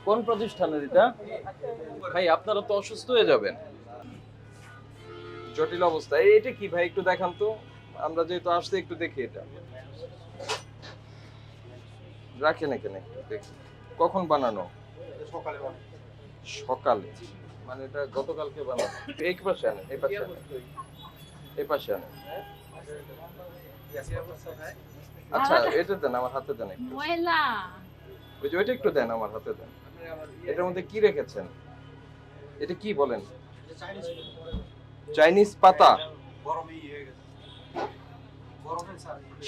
কোন প্রতিষ্ঠানের এটা? ভাই আপনারা তো অসুস্থ হয়ে যাবেন। জটিল অবস্থা। এটা কি ভাই একটু দেখান তো। আমরা যেহেতু আসছি একটু দেখি এটা। রাখেন এখানে একটু দেখি। কখন বানানো? সকালে। মানে এটা গতকালকে বানানো। এই পাশে আনেন, এই পাশে আনেন। এই পাশে আনেন। আচ্ছা, এটা দেন আমার হাতে দেন একটু। ময়লা। ওই যে ওইটা একটু দেন আমার হাতে দেন। এটার মধ্যে কি রেখেছেন? এটা কি বলেন? চাইনিজ পাতা।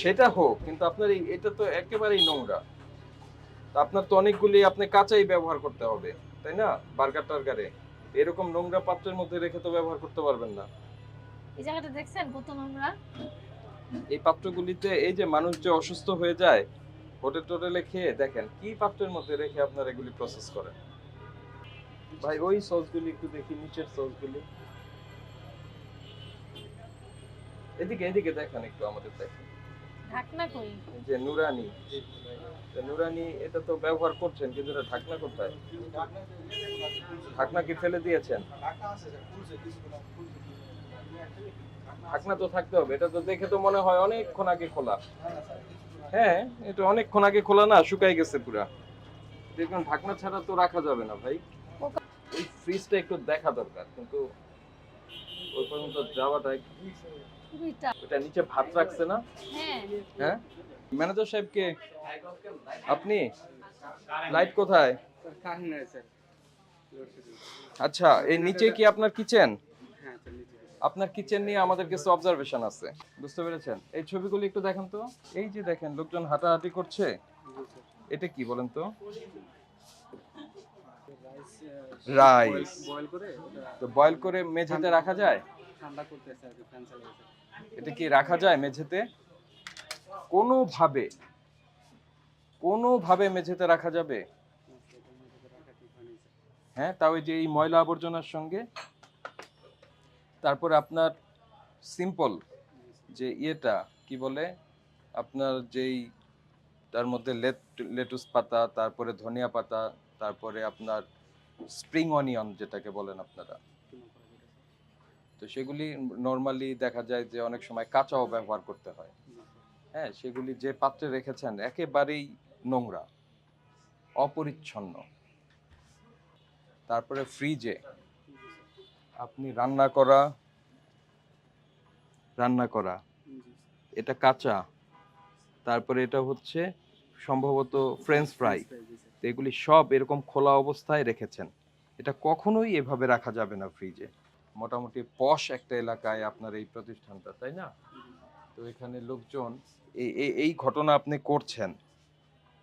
সেটা হোক, কিন্তু আপনার এটা তো একেবারেই নোংরা। তা আপনার তো অনেকগুলি আপনি কাঁচাই ব্যবহার করতে হবে, তাই না? বার্গার টার্গারে এরকম নোংরা পাত্রের মধ্যে রেখে তো ব্যবহার করতে পারবেন না। এই জায়গাটা দেখছেন কত নোংরা? এই পাত্রগুলিতে এই যে মানুষ যে অসুস্থ হয়ে যায় হোটেল টোটেলে খেয়ে, দেখেন কি পাত্রের মধ্যে রেখে আপনারা এগুলি প্রসেস করেন। ভাই ওই সসগুলি একটু দেখি, নিচের সসগুলি। এদিকে এদিকে দেখেন একটু, আমাদের দেখেন। ঢাকনা কই? এই যে নুরানি, নুরানি এটা তো ব্যবহার করছেন, কিন্তু এটা ঢাকনা কোথায়? ঢাকনা কি ফেলে দিয়েছেন? ঢাকনা তো থাকতে হবে, এটা তো দেখে তো মনে হয় অনেকক্ষণ আগে খোলা। হ্যাঁ, এটা অনেকক্ষণ আগে খোলা না, শুকাই গেছে পুরা। দেখুন ঢাকনা ছাড়া তো রাখা যাবে না ভাই। ওই ফ্রিজটা একটু দেখা দরকার, কিন্তু ওই পর্যন্ত যাওয়াটা খুবই টাফ। ওটা নিচে ভাত রাখছে না? হ্যাঁ। হ্যাঁ, ম্যানেজার সাহেবকে আপনি, লাইট কোথায়? আচ্ছা, এই নিচে কি আপনার কিচেন? আপনার কিচেন নিয়ে আমাদের কিছু অবজারভেশন আছে, বুঝতে পেরেছেন? এই ছবিগুলো একটু দেখেন তো। এই যে দেখেন লোকজন হাঁটাহাঁটি করছে, এটা কি বলেন তো? রাইস তো বয়েল করে মেঝেতে রাখা যায়? এটা কি রাখা যায় মেঝেতে? কোনোভাবে কোনোভাবে মেঝেতে রাখা যাবে? হ্যাঁ, তাও এই যে এই ময়লা আবর্জনার সঙ্গে। তারপরে আপনার সিম্পল যে ইয়েটা কি বলে, আপনার যেই তার মধ্যে লেটুস পাতা, তারপরে ধনিয়া পাতা, তারপরে আপনার স্প্রিং অনিয়ন যেটাকে বলেন আপনারা, তো সেগুলি নর্মালি দেখা যায় যে অনেক সময় কাঁচাও ব্যবহার করতে হয়। হ্যাঁ, সেগুলি যে পাত্রে রেখেছেন একেবারেই নোংরা, অপরিচ্ছন্ন। তারপরে ফ্রিজে আপনি রান্না করা এটা কাঁচা, তারপরে এটা হচ্ছে সম্ভবত ফ্রেঞ্চ ফ্রাই, তো এগুলি সব এরকম খোলা অবস্থায় রেখেছেন। এটা কখনোই এভাবে রাখা যাবে না ফ্রিজে। মোটামুটি পশ একটা এলাকায় আপনার এই প্রতিষ্ঠানটা, তাই না? তো এখানে লোকজন এই ঘটনা আপনি করছেন,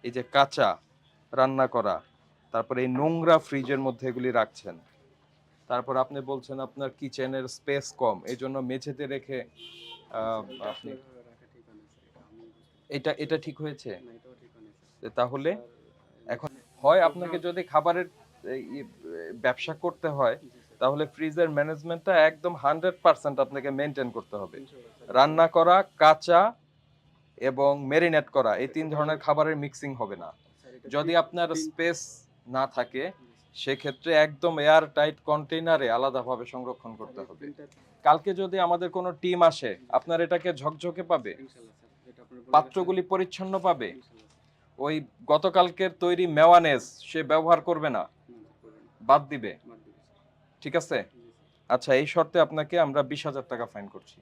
এই যে কাঁচা রান্না করা, তারপরে এই নোংরা ফ্রিজের মধ্যে এগুলি রাখছেন। তারপর আপনি বলছেন আপনার কিচেনের স্পেস কম, এই জন্য মেঝেতে রেখে আপনি, এটা এটা ঠিক হয়েছে? তাহলে এখন হয় আপনাকে যদি খাবারের ব্যবসা করতে হয়, তাহলে ফ্রিজের ম্যানেজমেন্টটা একদম 100% আপনাকে মেনটেন করতে হবে। রান্না করা, কাঁচা এবং মেরিনেট করা, এই তিন ধরনের খাবারের মিক্সিং হবে না। যদি আপনার স্পেস না থাকে, সেক্ষেত্রে একদম এয়ার টাইট কন্টেইনারে আলাদাভাবে সংরক্ষণ করতে হবে। কালকে যদি আমাদের কোনো টিম আসে, আপনার এটাকে ঝকঝকে পাবে, পাত্রগুলি পরিচ্ছন্ন পাবে। ওই গতকালকের তৈরি মেওয়ানেজ সে ব্যবহার করবে না, বাদ দিবে। ঠিক আছে? আচ্ছা, এই শর্তে আপনাকে আমরা 20,000 টাকা ফাইন করছি।